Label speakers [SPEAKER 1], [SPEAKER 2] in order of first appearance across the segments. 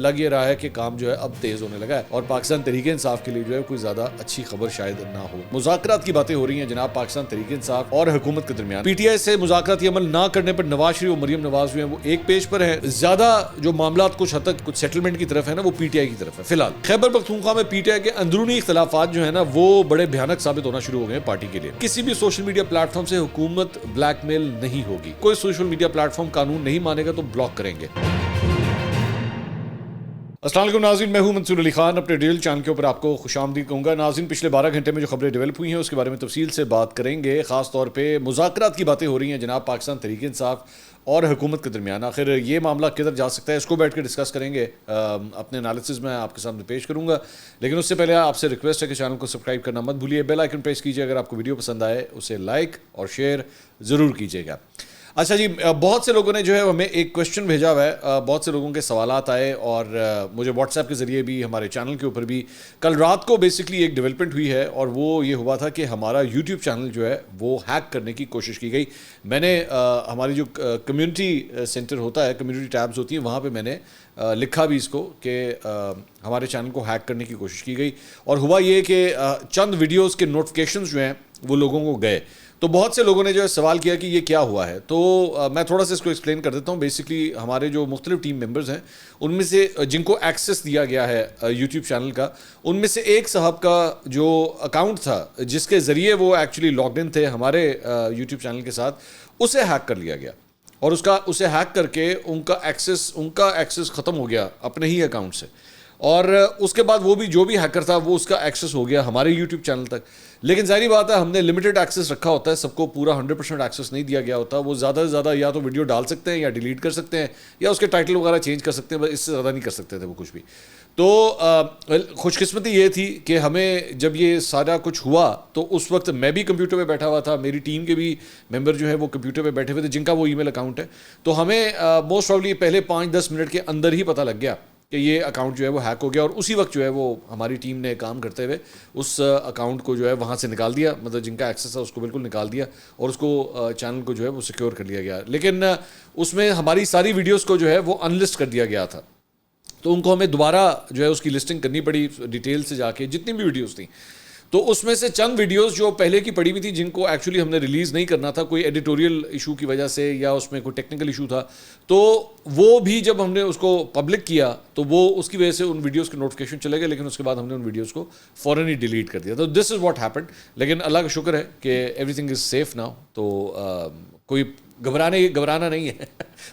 [SPEAKER 1] لگ یہ رہا ہے کہ کام جو ہے اب تیز ہونے لگا ہے اور پاکستان تحریک انصاف کے لیے جو ہے کوئی زیادہ اچھی خبر شاید نہ ہو. مذاکرات کی باتیں ہو رہی ہیں جناب پاکستان تحریک انصاف اور حکومت کے درمیان. پی ٹی آئی سے مذاکراتی عمل نہ کرنے پر نواز شریف اور مریم نواز جو ہیں وہ ایک پیج پر ہیں. زیادہ جو معاملات کچھ حد تک کچھ سیٹلمنٹ کی طرف ہے نا وہ پی ٹی آئی کی طرف ہے. فی الحال خیبر پختونخوا میں پی ٹی آئی کے اندرونی اختلافات جو ہے نا وہ بڑے بھیانک ثابت ہونا شروع ہو گئے پارٹی کے لیے. کسی بھی سوشل میڈیا پلیٹ فارم سے حکومت بلیک میل نہیں ہوگی. کوئی سوشل میڈیا پلیٹ فارم قانون نہیں مانے گا تو بلاک کریں گے. السلام علیکم ناظرین، میں ہوں منصور علی خان. اپنے ڈیل چینل کے اوپر آپ کو خوش آمدید کہوں گا. ناظرین، پچھلے 12 گھنٹے میں جو خبریں ڈیولپ ہوئی ہیں اس کے بارے میں تفصیل سے بات کریں گے. خاص طور پہ مذاکرات کی باتیں ہو رہی ہیں جناب پاکستان تحریک انصاف اور حکومت کے درمیان. آخر یہ معاملہ کدھر جا سکتا ہے اس کو بیٹھ کے ڈسکس کریں گے. اپنے انالیسز میں آپ کے سامنے پیش کروں گا، لیکن اس سے پہلے آپ سے ریکویسٹ ہے کہ چینل کو سبسکرائب کرنا مت بھولیے. بیل آئیکن پریس کیجیے. اگر آپ کو ویڈیو پسند آئے اسے لائک اور شیئر ضرور کیجیے گا. اچھا جی، بہت سے لوگوں نے جو ہے ہمیں ایک کویشچن بھیجا ہوا ہے. بہت سے لوگوں کے سوالات آئے اور مجھے واٹس ایپ کے ذریعے بھی ہمارے چینل کے اوپر بھی کل رات کو بیسکلی ایک ڈیولپمنٹ ہوئی ہے اور وہ یہ ہوا تھا کہ ہمارا یوٹیوب چینل جو ہے وہ ہیک کرنے کی کوشش کی گئی. میں نے ہماری جو کمیونٹی سینٹر ہوتا ہے، کمیونٹی ٹیبز ہوتی ہیں، وہاں پہ میں نے لکھا بھی اس کو کہ ہمارے چینل کو ہیک کرنے کی کوشش کی گئی. اور ہوا یہ کہ چند ویڈیوز کے نوٹیفیکیشنز جو ہیں وہ لوگوں کو گئے. تو بہت سے لوگوں نے جو ہے سوال کیا کہ یہ کیا ہوا ہے. تو میں تھوڑا سا اس کو ایکسپلین کر دیتا ہوں. بیسکلی ہمارے جو مختلف ٹیم ممبرز ہیں ان میں سے جن کو ایکسیس دیا گیا ہے یوٹیوب چینل کا، ان میں سے ایک صاحب کا جو اکاؤنٹ تھا جس کے ذریعے وہ ایکچولی لاگڈ ان تھے ہمارے یوٹیوب چینل کے ساتھ، اسے ہیک کر لیا گیا. اور اسے ہیک کر کے ان کا ایکسیس ختم ہو گیا اپنے ہی اکاؤنٹ سے. اور اس کے بعد وہ بھی جو بھی ہیکر تھا وہ اس کا ایکسیس ہو گیا ہمارے یوٹیوب چینل تک. لیکن ظاہری بات ہے ہم نے لمیٹڈ ایکسیس رکھا ہوتا ہے، سب کو پورا 100% ایکسیس نہیں دیا گیا ہوتا. وہ زیادہ سے زیادہ یا تو ویڈیو ڈال سکتے ہیں یا ڈیلیٹ کر سکتے ہیں یا اس کے ٹائٹل وغیرہ چینج کر سکتے ہیں، بس اس سے زیادہ نہیں کر سکتے تھے وہ کچھ بھی. تو خوش قسمتی یہ تھی کہ ہمیں جب یہ سارا کچھ ہوا تو اس وقت میں بھی کمپیوٹر پہ بیٹھا ہوا تھا، میری ٹیم کے بھی ممبر جو ہے وہ کمپیوٹر پہ بیٹھے ہوئے تھے جن کا وہ ای میل اکاؤنٹ ہے. تو ہمیں موسٹ پروبلی پہلے 5-10 منٹ کے اندر ہی پتہ لگ گیا کہ یہ اکاؤنٹ جو ہے وہ ہیک ہو گیا. اور اسی وقت جو ہے وہ ہماری ٹیم نے کام کرتے ہوئے اس اکاؤنٹ کو جو ہے وہاں سے نکال دیا، مطلب جن کا ایکسیس تھا اس کو بالکل نکال دیا اور اس کو چینل کو جو ہے وہ سیکیور کر لیا گیا. لیکن اس میں ہماری ساری ویڈیوز کو جو ہے وہ انلسٹ کر دیا گیا تھا. تو ان کو ہمیں دوبارہ جو ہے اس کی لسٹنگ کرنی پڑی ڈیٹیل سے جا کے جتنی بھی ویڈیوز تھیں. تو اس میں سے چند ویڈیوز جو پہلے کی پڑی ہوئی تھی جن کو ایکچولی ہم نے ریلیز نہیں کرنا تھا، کوئی ایڈیٹوریل ایشو کی وجہ سے یا اس میں کوئی ٹیکنیکل ایشو تھا، تو وہ بھی جب ہم نے اس کو پبلک کیا تو وہ اس کی وجہ سے ان ویڈیوز کے نوٹیفیکیشن چلے گئے. لیکن اس کے بعد ہم نے ان ویڈیوز کو فوراً ہی ڈیلیٹ کر دیا. تو دس از واٹ ہیپنڈ. لیکن اللہ کا شکر ہے کہ everything is safe now. تو کوئی گھبرانا نہیں ہے،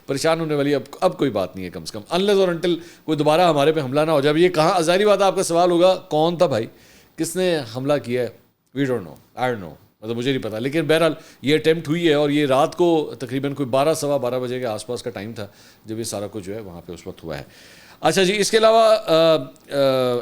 [SPEAKER 1] پریشان ہونے والی اب کوئی بات نہیں ہے کم سے کم، انلیس اور انٹل کوئی دوبارہ ہمارے پہ حملہ نہ ہو جائے. یہ کہاں ظاہری بات ہے آپ کا سوال ہوگا کون تھا بھائی، کس نے حملہ کیا ہے؟ We don't know, I don't know, مطلب مجھے نہیں پتا. لیکن بہرحال یہ اٹیمپٹ ہوئی ہے اور یہ رات کو تقریباً کوئی 12-12:15 بجے کے آس پاس کا ٹائم تھا جب یہ سارا کچھ جو ہے وہاں پہ اس وقت ہوا ہے. اچھا جی، اس کے علاوہ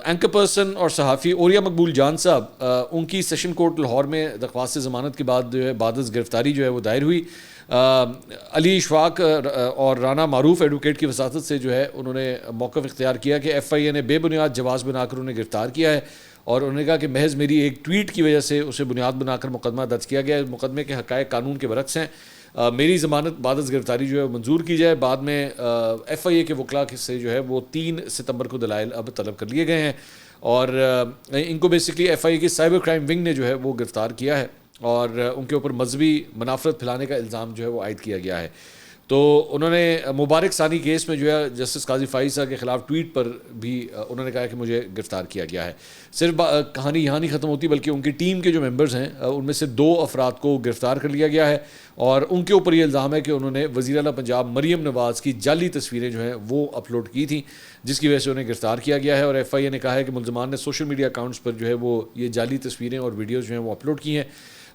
[SPEAKER 1] اینکر پرسن اور صحافی اوریا مقبول جان صاحب، ان کی سیشن کورٹ لاہور میں درخواست ضمانت کے بعد جو ہے بعد از گرفتاری جو ہے وہ دائر ہوئی. علی اشفاق اور رانا معروف ایڈوکیٹ کی وساطت سے جو ہے انہوں نے موقف اختیار کیا کہ ایف آئی اے نے بے بنیاد جواز بنا کر انہیں گرفتار کیا ہے. اور انہوں نے کہا کہ محض میری ایک ٹویٹ کی وجہ سے اسے بنیاد بنا کر مقدمہ درج کیا گیا ہے. مقدمے کے حقائق قانون کے برعکس ہیں. میری ضمانت بعد از گرفتاری جو ہے منظور کی جائے. بعد میں ایف آئی اے کے وکلاء سے جو ہے وہ 3 ستمبر کو دلائل اب طلب کر لیے گئے ہیں اور ان کو بیسکلی ایف آئی اے کی سائبر کرائم ونگ نے جو ہے وہ گرفتار کیا ہے اور ان کے اوپر مذہبی منافرت پھیلانے کا الزام جو ہے وہ عائد کیا گیا ہے. تو انہوں نے مبارک ثانی کیس میں جو ہے جسٹس قاضی فائز صاحب کے خلاف ٹویٹ پر بھی انہوں نے کہا کہ مجھے گرفتار کیا گیا ہے. صرف کہانی یہاں نہیں ختم ہوتی بلکہ ان کی ٹیم کے جو ممبرز ہیں ان میں سے 2 افراد کو گرفتار کر لیا گیا ہے اور ان کے اوپر یہ الزام ہے کہ انہوں نے وزیر اعلیٰ پنجاب مریم نواز کی جعلی تصویریں جو ہیں وہ اپلوڈ کی تھیں جس کی وجہ سے انہیں گرفتار کیا گیا ہے. اور ایف آئی اے نے کہا ہے کہ ملزمان نے سوشل میڈیا اکاؤنٹس پر جو ہے وہ یہ جعلی تصویریں اور ویڈیوز جو ہیں وہ اپلوڈ کی ہیں.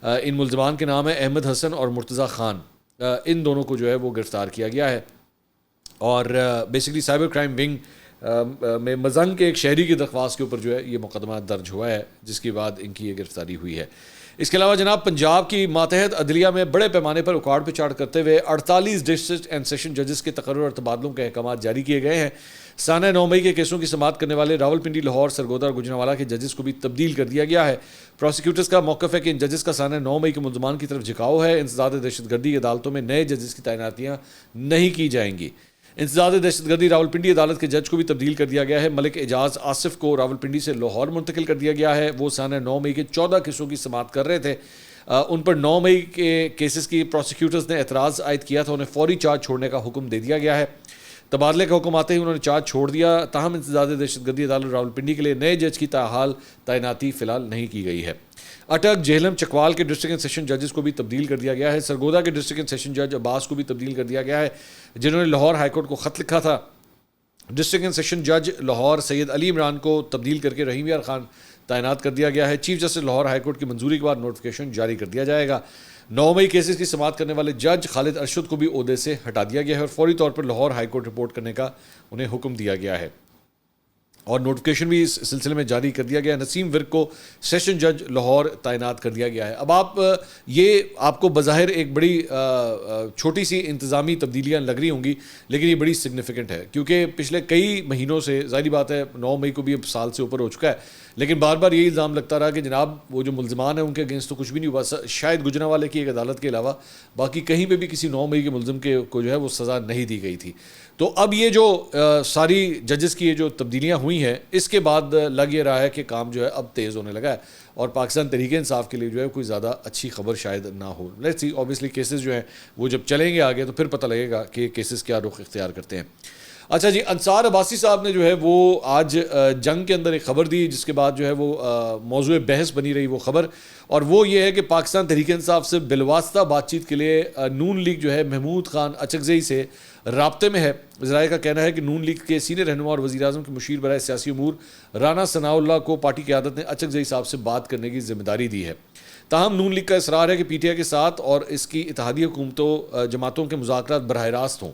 [SPEAKER 1] ان ملزمان کے نام ہے احمد حسن اور مرتضیٰ خان. ان دونوں کو جو ہے وہ گرفتار کیا گیا ہے اور بیسکلی سائبر کرائم ونگ میں مزنگ کے ایک شہری کی درخواست کے اوپر جو ہے یہ مقدمہ درج ہوا ہے جس کے بعد ان کی یہ گرفتاری ہوئی ہے. اس کے علاوہ جناب پنجاب کی ماتحت عدلیہ میں بڑے پیمانے پر اکھاڑ پچاڑ کرتے ہوئے 48 ڈسٹرکٹ اینڈ سیشن ججز کے تقرر اور تبادلوں کے احکامات جاری کیے گئے ہیں. سانحہ 9 مئی کے کیسوں کی سماعت کرنے والے راولپنڈی، لاہور، سرگودا اور گوجرانوالہ کے ججز کو بھی تبدیل کر دیا گیا ہے. پروسیکیوٹرز کا موقف ہے کہ ان ججز کا سانحہ 9 مئی کے ملزمان کی طرف جھکاؤ ہے. انسداد دہشت گردی عدالتوں میں نئے ججز کی تعیناتیاں نہیں کی جائیں گی. انسداد دہشت گردی راولپنڈی عدالت کے جج کو بھی تبدیل کر دیا گیا ہے. ملک اعجاز آصف کو راولپنڈی سے لاہور منتقل کر دیا گیا ہے. وہ سانحہ 9 مئی کے 14 کیسوں کی سماعت کر رہے تھے. ان پر 9 مئی کے کیسز کی پروسیکیوٹرز نے اعتراض عائد کیا تھا. انہیں فوری چارج چھوڑنے کا حکم دے دیا گیا ہے. تبادلے کا حکم آتے ہی انہوں نے چارج چھوڑ دیا. تاہم انسداد دہشت گردی عدالت راولپنڈی کے لیے نئے جج کی تاحال تعیناتی فی الحال نہیں کی گئی ہے. اٹک، جہلم، چکوال کے ڈسٹرکٹ اینڈ سیشن ججز کو بھی تبدیل کر دیا گیا ہے. سرگودا کے ڈسٹرکٹ اینڈ سیشن جج عباس کو بھی تبدیل کر دیا گیا ہے، جنہوں نے لاہور ہائی کورٹ کو خط لکھا تھا. ڈسٹرکٹ اینڈ سیشن جج لاہور سید علی عمران کو تبدیل کر کے رحیم یار خان تعینات کر دیا گیا ہے. Chief justice Lahore high court کی منظوری کے بعد نوٹیفیکیشن جاری کر دیا جائے گا. 9 مئی کیسز کی سماعت کرنے والے جج خالد ارشد کو بھی عہدے سے ہٹا دیا گیا ہے اور فوری طور پر لاہور ہائی کورٹ رپورٹ کرنے کا انہیں حکم دیا گیا ہے اور نوٹیفیکیشن بھی اس سلسلے میں جاری کر دیا گیا. نسیم ورک کو سیشن جج لاہور تعینات کر دیا گیا ہے. اب یہ آپ کو بظاہر ایک بڑی چھوٹی سی انتظامی تبدیلیاں لگ رہی ہوں گی، لیکن یہ بڑی سگنیفیکنٹ ہے کیونکہ پچھلے کئی مہینوں سے، ظاہری بات ہے 9 مئی کو بھی اب سال سے اوپر ہو چکا ہے، لیکن بار بار یہی الزام لگتا رہا کہ جناب وہ جو ملزمان ہیں ان کے اگینسٹ تو کچھ بھی نہیں ہوا. شاید گجرانوالے کی ایک عدالت کے علاوہ باقی کہیں پہ بھی کسی 9 مئی کے ملزم کو جو ہے وہ سزا نہیں دی گئی تھی. تو اب یہ جو ساری ججز کی یہ جو تبدیلیاں ہوئی ہیں، اس کے بعد لگ یہ رہا ہے کہ کام جو ہے اب تیز ہونے لگا ہے اور پاکستان تحریک انصاف کے لیے جو ہے کوئی زیادہ اچھی خبر شاید نہ ہو. لیٹس سی، اوبیسلی کیسز جو ہیں وہ جب چلیں گے آگے تو پھر پتہ لگے گا کہ کیسز کیا رخ اختیار کرتے ہیں. اچھا جی، انصار عباسی صاحب نے جو ہے وہ آج جنگ کے اندر ایک خبر دی جس کے بعد جو ہے وہ موضوع بحث بنی رہی وہ خبر، اور وہ یہ ہے کہ پاکستان تحریک انصاف سے بالواسطہ بات چیت کے لیے نون لیگ جو ہے محمود خان اچکزئی سے رابطے میں ہے. ذرائع کا کہنا ہے کہ نون لیگ کے سینئر رہنما اور وزیر اعظم کے مشیر برائے سیاسی امور رانا ثناء اللہ کو پارٹی قیادت نے اچکزئی صاحب سے بات کرنے کی ذمہ داری دی ہے. تاہم نون لیگ کا اصرار ہے کہ پی ٹی آئی کے ساتھ اور اس کی اتحادی حکومتوں جماعتوں کے مذاکرات براہ راست ہوں.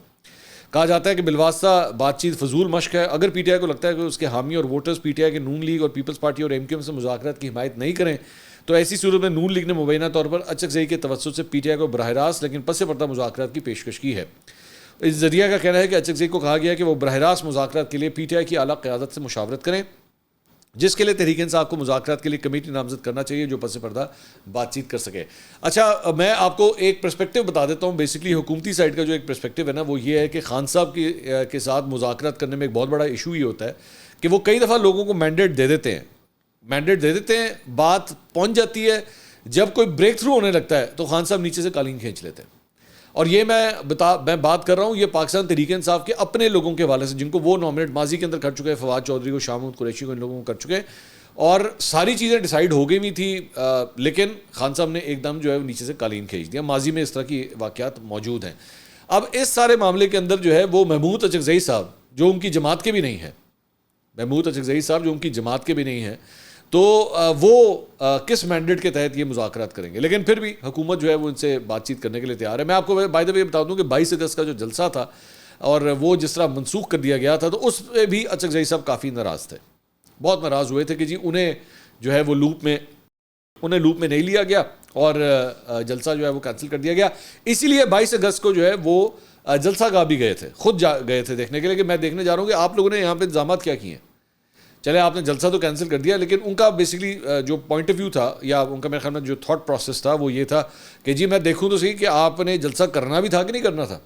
[SPEAKER 1] کہا جاتا ہے کہ بالواسطہ بات چیت فضول مشق ہے. اگر پی ٹی آئی کو لگتا ہے کہ اس کے حامی اور ووٹرز پی ٹی آئی کے نون لیگ اور پیپلز پارٹی اور ایم کیو ایم سے مذاکرات کی حمایت نہیں کریں تو ایسی صورت میں نون لیگ نے مبینہ طور پر اچکزئی کے توسط سے پی ٹی آئی کو براہ راست لیکن پس پردہ مذاکرات کی پیشکش کی ہے. اس ذریعہ کا کہنا ہے کہ اچکزئی کو کہا گیا کہ وہ براہ راست مذاکرات کے لیے پی ٹی آئی کی اعلیٰ قیادت سے مشاورت کریں، جس کے لیے تحریک انصاف کو مذاکرات کے لیے کمیٹی نامزد کرنا چاہیے جو پس پردہ بات چیت کر سکے. اچھا، میں آپ کو ایک پرسپیکٹیو بتا دیتا ہوں. بیسکلی حکومتی سائڈ کا جو ایک پرسپیکٹیو ہے نا، وہ یہ ہے کہ خان صاحب کے ساتھ مذاکرات کرنے میں ایک بہت بڑا ایشو یہ ہوتا ہے کہ وہ کئی دفعہ لوگوں کو مینڈیٹ دے دیتے ہیں، بات پہنچ جاتی ہے، جب کوئی بریک تھرو ہونے لگتا ہے تو خان صاحب نیچے سے قالین کھینچ لیتے ہیں. اور یہ میں بات کر رہا ہوں یہ پاکستان تحریک انصاف کے اپنے لوگوں کے حوالے سے جن کو وہ نامنیٹ ماضی کے اندر کر چکے ہیں، فواد چودھری کو، شاہ محمود قریشی کو، ان لوگوں کو کر چکے ہیں اور ساری چیزیں ڈیسائیڈ ہو گئی بھی تھی، لیکن خان صاحب نے ایک دم جو ہے نیچے سے قالین کھینچ دیا. ماضی میں اس طرح کی واقعات موجود ہیں. اب اس سارے معاملے کے اندر جو ہے وہ محمود اچکزئی صاحب جو ان کی جماعت کے بھی نہیں ہیں، تو وہ کس مینڈیٹ کے تحت یہ مذاکرات کریں گے. لیکن پھر بھی حکومت جو ہے وہ ان سے بات چیت کرنے کے لیے تیار ہے. میں آپ کو بائی دا وے بتا دوں کہ 22 اگست کا جو جلسہ تھا اور وہ جس طرح منسوخ کر دیا گیا تھا تو اس پہ بھی اچکزئی صاحب کافی ناراض تھے، بہت ناراض ہوئے تھے کہ جی انہیں جو ہے وہ لوپ میں نہیں لیا گیا اور جلسہ جو ہے وہ کینسل کر دیا گیا. اسی لیے 22 اگست کو جو ہے وہ جلسہ گاہ بھی گئے تھے، خود گئے تھے دیکھنے کے لیے کہ میں دیکھنے جا رہا ہوں کہ آپ لوگوں نے یہاں پہ انتظامات کیا کیے ہیں. چلے آپ نے جلسہ تو کینسل کر دیا، لیکن ان کا بیسکلی جو پوائنٹ آف ویو تھا یا ان کا میرے خیال میں جو تھاٹ پروسیس تھا وہ یہ تھا کہ جی میں دیکھوں تو صحیح کہ آپ نے جلسہ کرنا بھی تھا کہ نہیں کرنا تھا.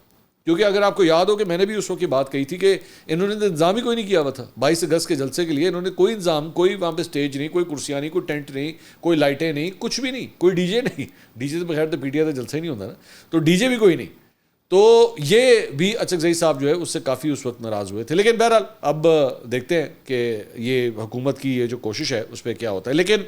[SPEAKER 1] کیونکہ اگر آپ کو یاد ہو کہ میں نے بھی اس وقت کی بات کہی تھی کہ انہوں نے انتظام ہی کوئی نہیں کیا ہوا تھا 22 اگست کے جلسے کے لیے. انہوں نے کوئی انتظام، کوئی وہاں پہ اسٹیج نہیں، کوئی کرسیاں نہیں، کوئی ٹینٹ نہیں، کوئی لائٹیں نہیں، کچھ بھی نہیں، کوئی ڈی جے نہیں. ڈی جے سے بغیر تو پی ٹی آئی کا جلسہ ہی نہیں ہوتا نا، تو ڈی جے بھی کوئی نہیں. تو یہ بھی اچکزئی صاحب جو ہے اس سے کافی اس وقت ناراض ہوئے تھے. لیکن بہرحال اب دیکھتے ہیں کہ یہ حکومت کی یہ جو کوشش ہے اس پہ کیا ہوتا ہے. لیکن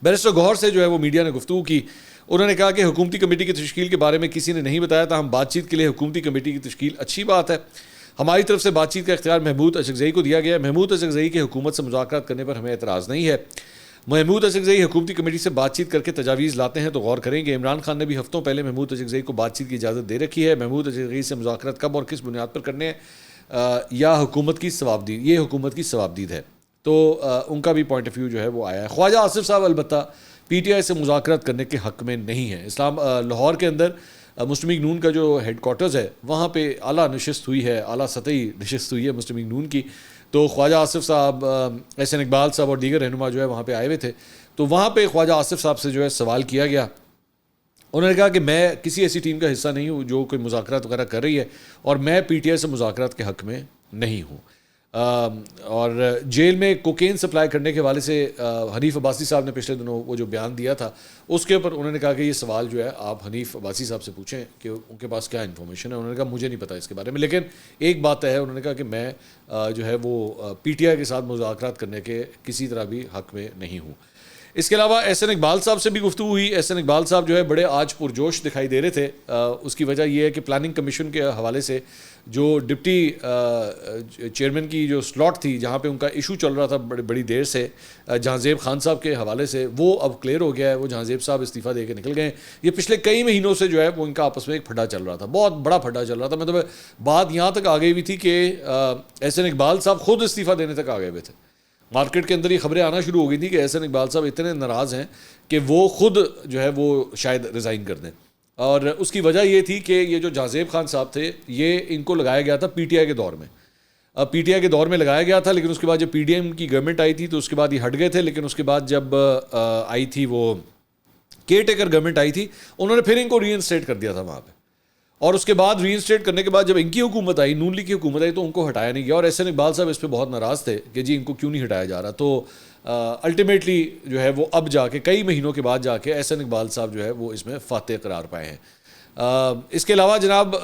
[SPEAKER 1] بیرسٹر گوہر سے جو ہے وہ میڈیا نے گفتگو کی. انہوں نے کہا کہ حکومتی کمیٹی کی تشکیل کے بارے میں کسی نے نہیں بتایا تھا. ہم بات چیت کے لیے حکومتی کمیٹی کی تشکیل اچھی بات ہے. ہماری طرف سے بات چیت کا اختیار محمود اچکزئی کو دیا گیا. محمود اچکزئی کے حکومت سے مذاکرات کرنے پر ہمیں اعتراض نہیں ہے. محمود اچکزئی حکومتی کمیٹی سے بات چیت کر کے تجاویز لاتے ہیں تو غور کریں گے. عمران خان نے بھی ہفتوں پہلے محمود اچکزئی کو بات چیت کی اجازت دے رکھی ہے. محمود اچکزئی سے مذاکرات کب اور کس بنیاد پر کرنے ہیں یا حکومت کی ثوابدید، یہ حکومت کی ثوابدید ہے. تو ان کا بھی پوائنٹ آف ویو جو ہے وہ آیا ہے. خواجہ آصف صاحب البتہ پی ٹی آئی سے مذاکرات کرنے کے حق میں نہیں ہیں. لاہور کے اندر مسلم لیگ نون کا جو ہیڈ کوارٹرز ہے وہاں پہ اعلیٰ نشست ہوئی ہے، اعلیٰ سطحی نشست ہوئی ہے مسلم لیگ نون کی. تو خواجہ آصف صاحب، احسن اقبال صاحب اور دیگر رہنما جو ہے وہاں پہ آئے ہوئے تھے. تو وہاں پہ خواجہ آصف صاحب سے جو ہے سوال کیا گیا انہوں نے کہا کہ میں کسی ایسی ٹیم کا حصہ نہیں ہوں جو کوئی مذاکرات وغیرہ کر رہی ہے، اور میں پی ٹی آئی سے مذاکرات کے حق میں نہیں ہوں۔ اور جیل میں کوکین سپلائی کرنے کے حوالے سے حنیف عباسی صاحب نے پچھلے دنوں وہ جو بیان دیا تھا، اس کے اوپر انہوں نے کہا کہ یہ سوال جو ہے آپ حنیف عباسی صاحب سے پوچھیں کہ ان کے پاس کیا انفارمیشن ہے۔ انہوں نے کہا مجھے نہیں پتہ اس کے بارے میں، لیکن ایک بات ہے، انہوں نے کہا کہ میں جو ہے وہ پی ٹی آئی کے ساتھ مذاکرات کرنے کے کسی طرح بھی حق میں نہیں ہوں۔ اس کے علاوہ احسن اقبال صاحب سے بھی گفتگو ہوئی۔ احسن اقبال صاحب جو ہے بڑے آج پرجوش دکھائی دے رہے تھے۔ اس کی وجہ یہ ہے کہ پلاننگ کمیشن کے حوالے سے جو ڈپٹی چیئرمین کی جو سلاٹ تھی، جہاں پہ ان کا ایشو چل رہا تھا بڑی دیر سے جہانزیب خان صاحب کے حوالے سے، وہ اب کلیئر ہو گیا ہے۔ وہ جہانزیب صاحب استعفیٰ دے کے نکل گئے ہیں۔ یہ پچھلے کئی مہینوں سے جو ہے وہ ان کا آپس میں ایک پھڈا چل رہا تھا، بہت بڑا پھڈا چل رہا تھا۔ مطلب بات یہاں تک آ گئی ہوئی تھی کہ احسن اقبال صاحب خود استعفیٰ دینے تک آ گئے ہوئے تھے۔ مارکیٹ کے اندر یہ خبریں آنا شروع ہو گئی تھیں کہ احسن اقبال صاحب اتنے ناراض ہیں کہ وہ خود جو ہے وہ شاید ریزائن کر دیں، اور اس کی وجہ یہ تھی کہ یہ جو جہانزیب خان صاحب تھے، یہ ان کو لگایا گیا تھا پی ٹی آئی کے دور میں۔ پی ٹی آئی کے دور میں لگایا گیا تھا، لیکن اس کے بعد جب پی ڈی ایم کی گورنمنٹ آئی تھی تو اس کے بعد یہ ہٹ گئے تھے، لیکن اس کے بعد جب آئی تھی وہ کیئر ٹیکر گورنمنٹ آئی تھی، انہوں نے پھر ان کو ری انسٹیٹ کر دیا تھا وہاں پہ، اور اس کے بعد ری انسٹیٹ کرنے کے بعد جب ان کی حکومت آئی، نون لیگ کی حکومت آئی، تو ان کو ہٹایا نہیں گیا، اور احسن اقبال صاحب اس پہ بہت ناراض تھے کہ جی ان کو کیوں نہیں ہٹایا جا رہا۔ تو الٹیمیٹلی جو ہے وہ اب جا کے کئی مہینوں کے بعد جا کے احسن اقبال صاحب جو ہے وہ اس میں فاتح قرار پائے ہیں۔ اس کے علاوہ جناب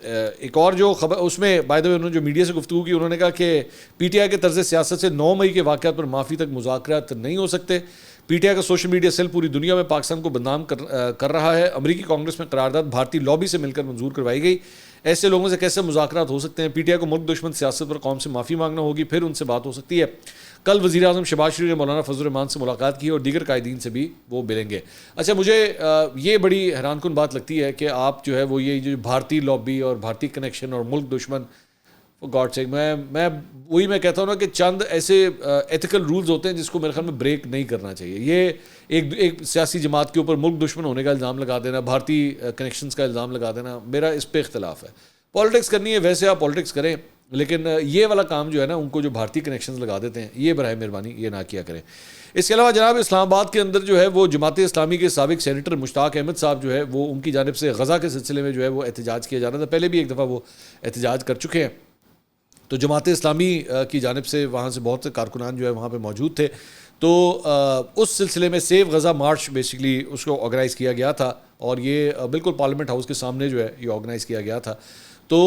[SPEAKER 1] ایک اور جو خبر، اس میں بائی دا وے انہوں نے جو میڈیا سے گفتگو کی، انہوں نے کہا کہ پی ٹی آئی کے طرز سیاست سے 9 مئی کے واقعات پر معافی تک مذاکرات نہیں ہو سکتے۔ پی ٹی آئی کا سوشل میڈیا سیل پوری دنیا میں پاکستان کو بدنام کر رہا ہے۔ امریکی کانگریس میں قرارداد بھارتی لابی سے مل کر منظور کروائی گئی۔ ایسے لوگوں سے کیسے مذاکرات ہو سکتے ہیں؟ پی ٹی آئی کو ملک دشمن سیاست پر قوم سے معافی مانگنا ہوگی، پھر ان سے بات ہو سکتی ہے۔ کل وزیر اعظم شہباز شریف نے مولانا فضل الرحمان سے ملاقات کی اور دیگر قائدین سے بھی وہ ملیں گے۔ اچھا، مجھے یہ بڑی حیران کن بات لگتی ہے کہ آپ جو ہے وہ یہ جو بھارتی لابی اور بھارتی کنیکشن اور ملک دشمن، گاڈ سے میں کہتا ہوں نا کہ چند ایسے ایتھیکل رولز ہوتے ہیں جس کو میرے خیال میں بریک نہیں کرنا چاہیے۔ یہ ایک سیاسی جماعت کے اوپر ملک دشمن ہونے کا الزام لگا دینا، بھارتی کنیکشنز کا الزام لگا دینا، میرا اس پہ اختلاف ہے۔ پالیٹکس کرنی ہے ویسے آپ پالیٹکس کریں، لیکن یہ والا کام جو ہے نا، ان کو جو بھارتی کنیکشنز لگا دیتے ہیں، یہ براہ مہربانی یہ نہ کیا کریں۔ اس کے علاوہ جناب اسلام آباد کے اندر جو ہے وہ جماعت اسلامی کے سابق سینیٹر مشتاق احمد صاحب جو ہے وہ ان کی جانب سے غزہ کے سلسلے میں جو ہے وہ احتجاج کیا جا رہا تھا۔ پہلے بھی ایک دفعہ وہ احتجاج کر چکے ہیں، تو جماعت اسلامی کی جانب سے وہاں سے بہت سے کارکنان جو ہے وہاں پہ موجود تھے، تو اس سلسلے میں سیو غزہ مارچ بیسیکلی اس کو آرگنائز کیا گیا تھا، اور یہ بالکل پارلیمنٹ ہاؤس کے سامنے جو ہے یہ آرگنائز کیا گیا تھا۔ تو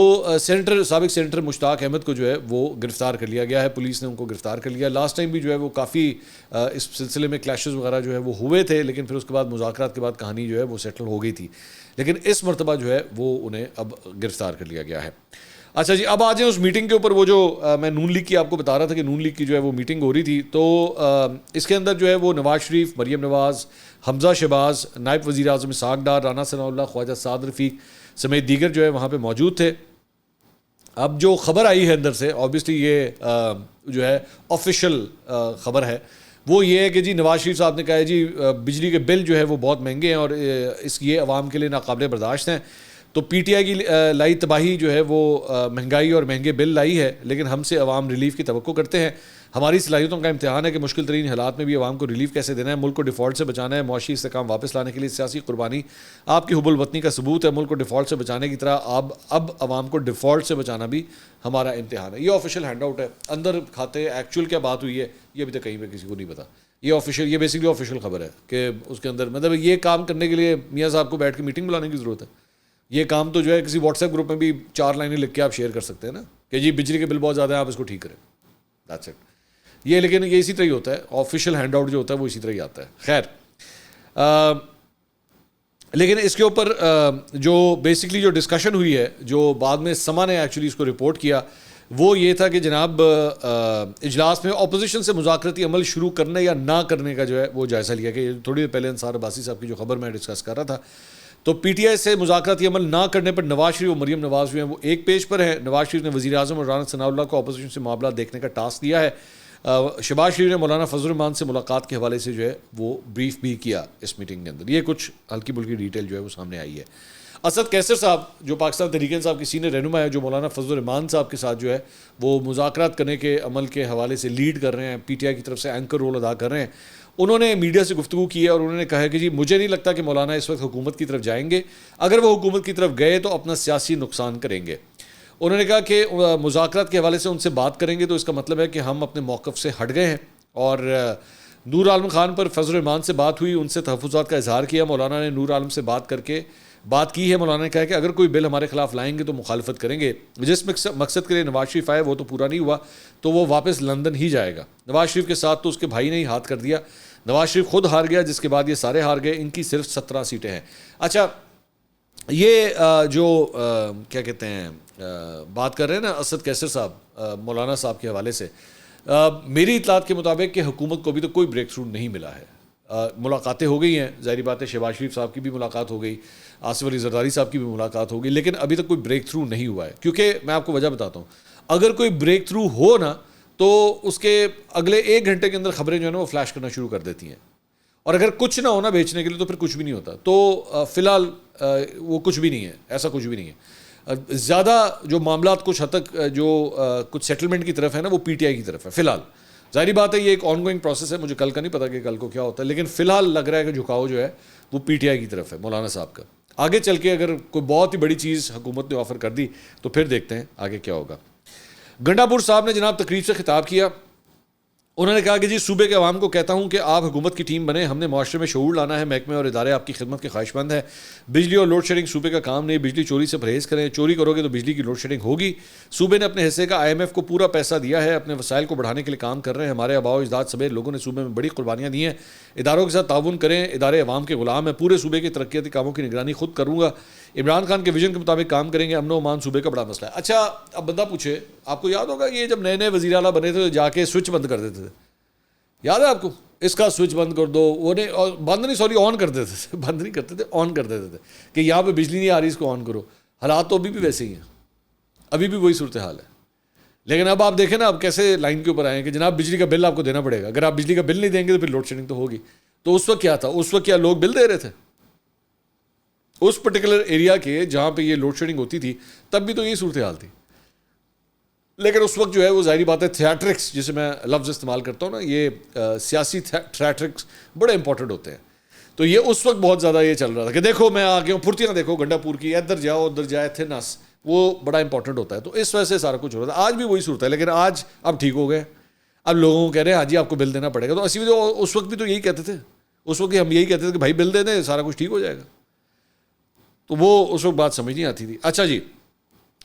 [SPEAKER 1] سابق سینیٹر مشتاق احمد کو جو ہے وہ گرفتار کر لیا گیا ہے، پولیس نے ان کو گرفتار کر لیا۔ لاسٹ ٹائم بھی جو ہے وہ کافی اس سلسلے میں کلیشز وغیرہ جو ہے وہ ہوئے تھے، لیکن پھر اس کے بعد مذاکرات کے بعد کہانی جو ہے وہ سیٹل ہو گئی تھی، لیکن اس مرتبہ جو ہے وہ انہیں اب گرفتار کر لیا گیا ہے۔ اچھا جی، اب آ جائیں اس میٹنگ کے اوپر۔ وہ جو میں نون لیگ کی آپ کو بتا رہا تھا کہ نون لیگ کی جو ہے وہ میٹنگ ہو رہی تھی، تو اس کے اندر جو ہے وہ نواز شریف، مریم نواز، حمزہ شہباز، نائب وزیر اعظم اسحاق ڈار، رانا ثناء اللہ، خواجہ سعد رفیق سمیت دیگر جو ہے وہاں پہ موجود تھے۔ اب جو خبر آئی ہے اندر سے، آبویسلی یہ جو ہے آفیشیل خبر ہے، وہ یہ ہے کہ جی نواز شریف صاحب نے کہا ہے جی بجلی کے بل جو ہے وہ بہت مہنگے ہیں اور یہ عوام کے لیے ناقابل برداشت ہیں۔ تو پی ٹی آئی کی لائی تباہی جو ہے وہ مہنگائی اور مہنگے بل لائی ہے، لیکن ہم سے عوام ریلیف کی توقع کرتے ہیں۔ ہماری صلاحیتوں کا امتحان ہے کہ مشکل ترین حالات میں بھی عوام کو ریلیف کیسے دینا ہے، ملک کو ڈیفالٹ سے بچانا ہے، معاشی استحکام واپس لانے کے لیے سیاسی قربانی آپ کی حب الوطنی کا ثبوت ہے۔ ملک کو ڈیفالٹ سے بچانے کی طرح اب عوام کو ڈیفالٹ سے بچانا بھی ہمارا امتحان ہے۔ یہ آفیشیل ہینڈ آؤٹ ہے، اندر کھاتے ایکچوئل کیا بات ہوئی ہے یہ ابھی تک کہیں پہ کسی کو نہیں پتا۔ یہ بیسکلی آفیشیل خبر ہے کہ اس کے اندر مطلب یہ کام کرنے کے لیے میاں صاحب کو بیٹھ کے میٹنگ بلانے کی ضرورت ہے؟ یہ کام تو جو ہے کسی واٹس ایپ گروپ میں بھی 4 لائنیں لکھ کے آپ شیئر کر سکتے ہیں نا کہ جی بجلی کے بل بہت زیادہ ہیں، آپ اس کو ٹھیک کریں، دیٹس اٹ۔ یہ لیکن یہ اسی طرح ہی ہوتا ہے، آفیشیل ہینڈ آؤٹ جو ہوتا ہے وہ اسی طرح ہی آتا ہے۔ خیر، لیکن اس کے اوپر جو بیسکلی جو ڈسکشن ہوئی ہے، جو بعد میں سما نے ایکچولی اس کو رپورٹ کیا، وہ یہ تھا کہ جناب اجلاس میں اپوزیشن سے مذاکراتی عمل شروع کرنے یا نہ کرنے کا جو ہے وہ جائزہ لیا کہ تھوڑی دیر پہلے انصار عباسی صاحب کی جو خبر میں ڈسکس کر رہا تھا، تو پی ٹی آئی سے مذاکراتی عمل نہ کرنے پر نواز شریف اور مریم نواز جو ہیں وہ ایک پیج پر ہیں۔ نواز شریف نے وزیر اعظم اور رانا ثناء اللہ کو اپوزیشن سے معاملات دیکھنے کا ٹاسک دیا ہے۔ شہباز شریف نے مولانا فضل الرحمان سے ملاقات کے حوالے سے جو ہے وہ بریف بھی کیا اس میٹنگ کے اندر۔ یہ کچھ ہلکی پھلکی ڈیٹیل جو ہے وہ سامنے آئی ہے۔ اسد کیسر صاحب جو پاکستان تحریک انصاف کی سینئر رہنما ہے، جو مولانا فضل الرحمان صاحب کے ساتھ جو ہے وہ مذاکرات کرنے کے عمل کے حوالے سے لیڈ کر رہے ہیں، پی ٹی آئی کی طرف سے اینکر رول ادا کر رہے ہیں، انہوں نے میڈیا سے گفتگو کی ہے اور انہوں نے کہا ہے کہ جی مجھے نہیں لگتا کہ مولانا اس وقت حکومت کی طرف جائیں گے. اگر وہ حکومت کی طرف گئے تو اپنا سیاسی نقصان کریں گے. انہوں نے کہا کہ مذاکرات کے حوالے سے ان سے بات کریں گے تو اس کا مطلب ہے کہ ہم اپنے موقف سے ہٹ گئے ہیں. اور نور عالم خان پر فضل الرحمان سے بات ہوئی, ان سے تحفظات کا اظہار کیا. مولانا نے نور عالم سے بات کر کے بات کی ہے. مولانا نے کہا کہ اگر کوئی بل ہمارے خلاف لائیں گے تو مخالفت کریں گے. جس مقصد کے لیے نواز شریف آئے وہ تو پورا نہیں ہوا تو وہ واپس لندن ہی جائے گا. نواز شریف کے ساتھ تو اس کے بھائی نے ہی ہاتھ کر دیا. نواز شریف خود ہار گیا, جس کے بعد یہ سارے ہار گئے. ان کی صرف 17 سیٹیں ہیں. اچھا, یہ جو کیا کہتے ہیں بات کر رہے ہیں نا اسد کیسر صاحب مولانا صاحب کے حوالے سے, میری اطلاعات کے مطابق کہ حکومت کو ابھی تک کوئی بریک تھرو نہیں ملا ہے. ملاقاتیں ہو گئی ہیں, ظاہری بات ہے شہباز شریف صاحب کی بھی ملاقات ہو گئی, آصف علی زرداری صاحب کی بھی ملاقات ہو گئی, لیکن ابھی تک کوئی بریک تھرو نہیں ہوا ہے. کیونکہ میں آپ کو وجہ بتاتا ہوں, اگر کوئی بریک تھرو ہو نا تو اس کے اگلے 1 گھنٹے کے اندر خبریں جو ہیں نا وہ فلیش کرنا شروع کر دیتی ہیں, اور اگر کچھ نہ ہونا بیچنے کے لیے تو پھر کچھ بھی نہیں ہوتا. تو فی الحال وہ کچھ بھی نہیں ہے, ایسا کچھ بھی نہیں ہے. زیادہ جو معاملات کچھ حد تک جو کچھ سیٹلمنٹ کی طرف ہے نا وہ پی ٹی آئی کی طرف ہے فی الحال. ظاہری بات ہے یہ ایک آن گوئنگ پروسیس ہے, مجھے کل کا نہیں پتا کہ کل کو کیا ہوتا ہے, لیکن فی الحال لگ رہا ہے کہ جھکاؤ جو ہے وہ پی ٹی آئی کی طرف ہے مولانا صاحب کا. آگے چل کے اگر کوئی بہت ہی بڑی چیز حکومت نے آفر کر دی تو پھر دیکھتے ہیں آگے کیا ہوگا. گنڈا پور صاحب نے جناب تقریب سے خطاب کیا. انہوں نے کہا کہ جی صوبے کے عوام کو کہتا ہوں کہ آپ حکومت کی ٹیم بنیں, ہم نے معاشرے میں شعور لانا ہے, محکمے اور ادارے آپ کی خدمت کے خواہش مند ہیں. بجلی اور لوڈ شیڈنگ صوبے کا کام نہیں, بجلی چوری سے پرہیز کریں, چوری کرو گے تو بجلی کی لوڈ شیڈنگ ہوگی. صوبے نے اپنے حصے کا IMF کو پورا پیسہ دیا ہے, اپنے وسائل کو بڑھانے کے لیے کام کر رہے ہیں. ہمارے آباء و اجداد سمیت لوگوں نے صوبے میں بڑی قربانیاں دی ہیں. اداروں کے ساتھ تعاون کریں, ادارے عوام کے غلام ہیں. پورے صوبے کے ترقیاتی کاموں کی نگرانی خود کروں گا. عمران خان کے ویژن کے مطابق کام کریں گے. امن و امان صوبے کا بڑا مسئلہ ہے. اچھا, اب بندہ پوچھے, آپ کو یاد ہوگا یہ جب نئے نئے وزیر اعلیٰ بنے تھے تو جا کے سوئچ بند کر دیتے تھے, یاد ہے آپ کو, اس کا سوئچ بند کر دو, وہ نہیں بند نہیں سوری آن کر دیتے تھے, بند نہیں کرتے تھے آن کر دیتے تھے کہ یہاں پہ بجلی نہیں آ رہی اس کو آن کرو. حالات تو ابھی بھی ویسے ہی ہیں, ابھی بھی وہی صورتحال ہے. لیکن اب آپ دیکھیں نا اب کیسے لائن کے اوپر آئے ہیں کہ جناب بجلی کا بل آپ کو دینا پڑے گا. اگر آپ بجلی کا بل نہیں دیں گے تو پھر لوڈ شیڈنگ تو ہوگی. تو اس وقت کیا تھا, اس وقت کیا لوگ بل دے رہے تھے اس پرٹیکولر ایریا کے جہاں پہ یہ لوڈ شیڈنگ ہوتی تھی, تب بھی تو یہی صورتحال تھی. لیکن اس وقت جو ہے وہ ظاہری بات ہے تھیاٹرکس جسے میں لفظ استعمال کرتا ہوں نا, یہ سیاسی تھیاٹرکس بڑے امپورٹنٹ ہوتے ہیں. تو یہ اس وقت بہت زیادہ یہ چل رہا تھا کہ دیکھو میں آ گیا ہوں, پھرتیاں دیکھو گنڈا پور کی, ادھر جاؤ ادھر جائے تھے نس, وہ بڑا امپورٹنٹ ہوتا ہے. تو اس وجہ سے سارا کچھ ہو رہا تھا. آج بھی وہی صورت ہے, لیکن آج اب ٹھیک ہو گئے. اب لوگوں کو کہہ رہے ہیں ہاں جی آپ کو بل دینا پڑے گا. تو اسی تو اس وقت بھی تو یہی کہتے تھے, اس وقت ہم یہی کہتے تھے کہ بھائی بل دے دیں سارا کچھ ٹھیک ہو جائے گا. تو وہ اس وقت بات سمجھ نہیں آتی تھی. اچھا جی,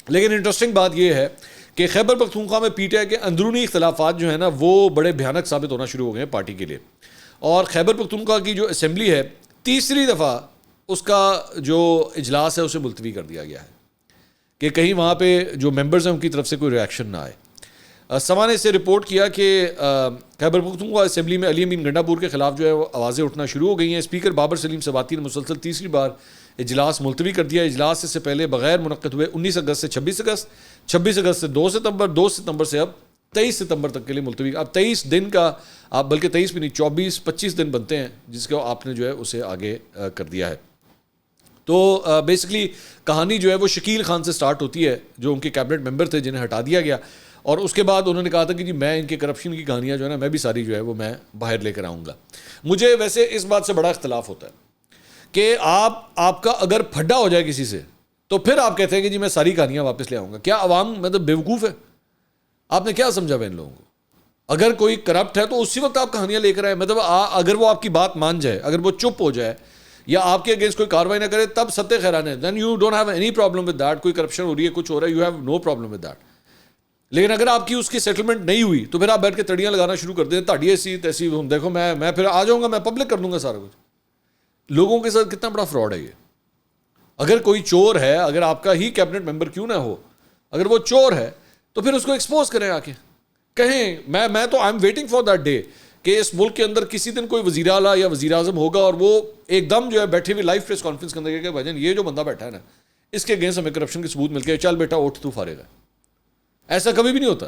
[SPEAKER 1] لیکن انٹرسٹنگ بات یہ ہے کہ خیبر پختونخوا میں پی ٹی آئی کے اندرونی اختلافات جو ہیں نا وہ بڑے بھیانک ثابت ہونا شروع ہو گئے ہیں پارٹی کے لیے. اور خیبر پختونخوا کی جو اسمبلی ہے, تیسری دفعہ اس کا جو اجلاس ہے اسے ملتوی کر دیا گیا ہے کہ کہیں وہاں پہ جو ممبرز ہیں ان کی طرف سے کوئی ریئیکشن نہ آئے. سما نے اسے رپورٹ کیا کہ خیبر پختونخوا اسمبلی میں علی امین گنڈا پور کے خلاف جو ہے وہ آوازیں اٹھنا شروع ہو گئی ہیں. اسپیکر بابر سلیم سواتی نے مسلسل تیسری بار اجلاس ملتوی کر دیا. اجلاس سے پہلے بغیر منعقد ہوئے 19 اگست سے 26 اگست, 26 اگست سے 2 ستمبر, 2 ستمبر سے اب 23 ستمبر تک کے لیے ملتوی. اب 23 دن کا, آپ بلکہ 23 بھی نہیں 24-25 دن بنتے ہیں جس کو آپ نے جو ہے اسے آگے کر دیا ہے. تو بیسکلی کہانی جو ہے وہ شکیل خان سے سٹارٹ ہوتی ہے جو ان کے کیبنٹ ممبر تھے جنہیں ہٹا دیا گیا, اور اس کے بعد انہوں نے کہا تھا کہ جی میں ان کے کرپشن کی کہانیاں جو ہے نا میں بھی ساری جو ہے وہ میں باہر لے کر آؤں گا. مجھے ویسے اس بات سے بڑا اختلاف ہوتا ہے کہ آپ کا اگر پھڈا ہو جائے کسی سے تو پھر آپ کہتے ہیں کہ جی میں ساری کہانیاں واپس لے آؤں گا. کیا عوام مطلب بیوقوف ہے؟ آپ نے کیا سمجھا ان لوگوں کو؟ اگر کوئی کرپٹ ہے تو اسی وقت آپ کہانیاں لے کر آئے. مطلب اگر وہ آپ کی بات مان جائے, اگر وہ چپ ہو جائے یا آپ کے اگینسٹ کوئی کاروائی نہ کرے تب ستہ خیران ہے, then you don't have any problem with that. کوئی کرپشن ہو رہی ہے, کچھ ہو رہا ہے, you have no problem with that. لیکن اگر آپ کی اس کی سیٹلمنٹ نہیں ہوئی تو پھر آپ بیٹھ کے تڑیاں لگانا شروع کر دیں, تاڑی ایسی تیسی, دیکھو میں پھر آ جاؤں گا, میں پبلک کر دوں گا سارا کچھ. لوگوں کے ساتھ کتنا بڑا فراڈ ہے یہ. اگر کوئی چور ہے, اگر آپ کا ہی کیبنٹ ممبر کیوں نہ ہو, اگر وہ چور ہے تو پھر اس کو ایکسپوز کریں, آ کے کہیں. میں تو I am waiting for that day کہ اس ملک کے اندر کسی دن کوئی وزیر اعلیٰ یا وزیر اعظم ہوگا اور وہ ایک دم جو ہے بیٹھے ہوئے لائیو پریس کانفرنس کرنے کہ بھائی جان یہ جو بندہ بیٹھا ہے نا اس کے اگینسٹ ہمیں کرپشن کے ثبوت مل کے, چل بیٹا اٹھ تو فارغ ہے. ایسا کبھی بھی نہیں ہوتا.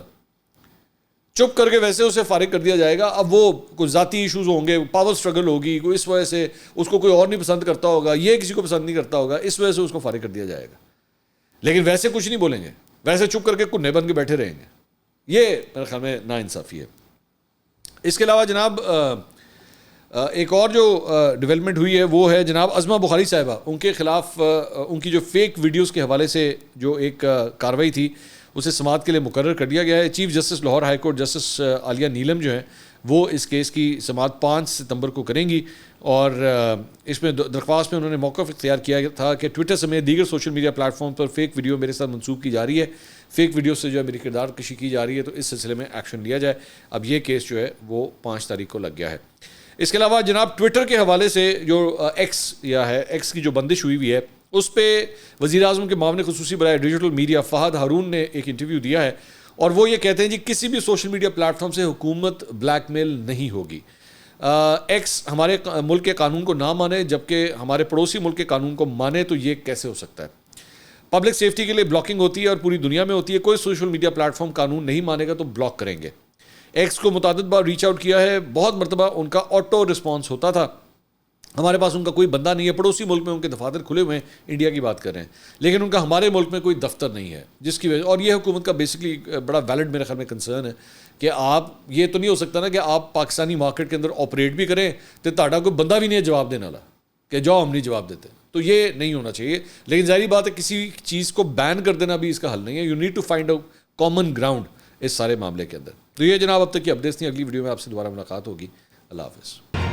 [SPEAKER 1] چپ کر کے ویسے اسے فارغ کر دیا جائے گا. اب وہ کوئی ذاتی ایشوز ہوں گے, پاور سٹرگل ہوگی, کوئی اس وجہ سے اس کو کوئی اور نہیں پسند کرتا ہوگا, یہ کسی کو پسند نہیں کرتا ہوگا, اس وجہ سے اس کو فارغ کر دیا جائے گا. لیکن ویسے کچھ نہیں بولیں گے, ویسے چپ کر کے کنے بن کے بیٹھے رہیں گے. یہ میرے خیال میں نا انصافی ہے. اس کے علاوہ جناب ایک اور جو ڈیولپمنٹ ہوئی ہے وہ ہے جناب عظمہ بخاری صاحبہ، ان کے خلاف ان کی جو فیک ویڈیوز کے حوالے سے جو ایک کارروائی تھی اسے سماعت کے لیے مقرر کر دیا گیا ہے. Chief justice Lahore high court justice Aliya Neelum جو ہیں وہ اس کیس کی سماعت 5 ستمبر کو کریں گی، اور اس میں درخواست میں انہوں نے موقف اختیار کیا تھا کہ ٹویٹر سمیت دیگر سوشل میڈیا پلیٹ فارم پر فیک ویڈیو میرے ساتھ منسوخ کی جا رہی ہے، فیک ویڈیو سے جو ہے میری کردار کشی کی جا رہی ہے، تو اس سلسلے میں ایکشن لیا جائے. اب یہ کیس جو ہے وہ 5 تاریخ کو لگ گیا ہے. اس کے علاوہ جناب ٹویٹر کے حوالے سے جو ایکس کی جو بندش ہوئی ہے اس پہ وزیر اعظم کے معاون خصوصی برائے ڈیجیٹل میڈیا فہد ہارون نے ایک انٹرویو دیا ہے، اور وہ یہ کہتے ہیں جی کسی بھی سوشل میڈیا پلیٹ فارم سے حکومت بلیک میل نہیں ہوگی. ایکس ہمارے ملک کے قانون کو نہ مانے جبکہ ہمارے پڑوسی ملک کے قانون کو مانے تو یہ کیسے ہو سکتا ہے؟ پبلک سیفٹی کے لیے بلاکنگ ہوتی ہے اور پوری دنیا میں ہوتی ہے، کوئی سوشل میڈیا پلیٹ فارم قانون نہیں مانے گا تو بلاک کریں گے. ایکس کو متعدد بار ریچ آؤٹ کیا ہے، بہت مرتبہ ان کا آٹو رسپانس ہوتا تھا. ہمارے پاس ان کا کوئی بندہ نہیں ہے، پڑوسی ملک میں ان کے دفاتر کھلے ہوئے ہیں، انڈیا کی بات کر رہے ہیں، لیکن ان کا ہمارے ملک میں کوئی دفتر نہیں ہے، جس کی وجہ اور یہ حکومت کا بیسکلی بڑا ویلڈ میرے خیال میں کنسرن ہے کہ آپ یہ تو نہیں ہو سکتا نا کہ آپ پاکستانی مارکیٹ کے اندر آپریٹ بھی کریں تو تہاڈا کوئی بندہ بھی نہیں ہے جواب دینے والا کہ جاؤ ہم نہیں جواب دیتے. تو یہ نہیں ہونا چاہیے. لیکن ظاہری بات ہے کسی چیز کو بین کر دینا بھی اس کا حل نہیں ہے. You need to find a common ground اس سارے معاملے کے اندر. تو یہ جناب اب تک کی اپڈیٹس تھیں. اگلی ویڈیو میں آپ سے دوبارہ ملاقات ہوگی. اللہ حافظ.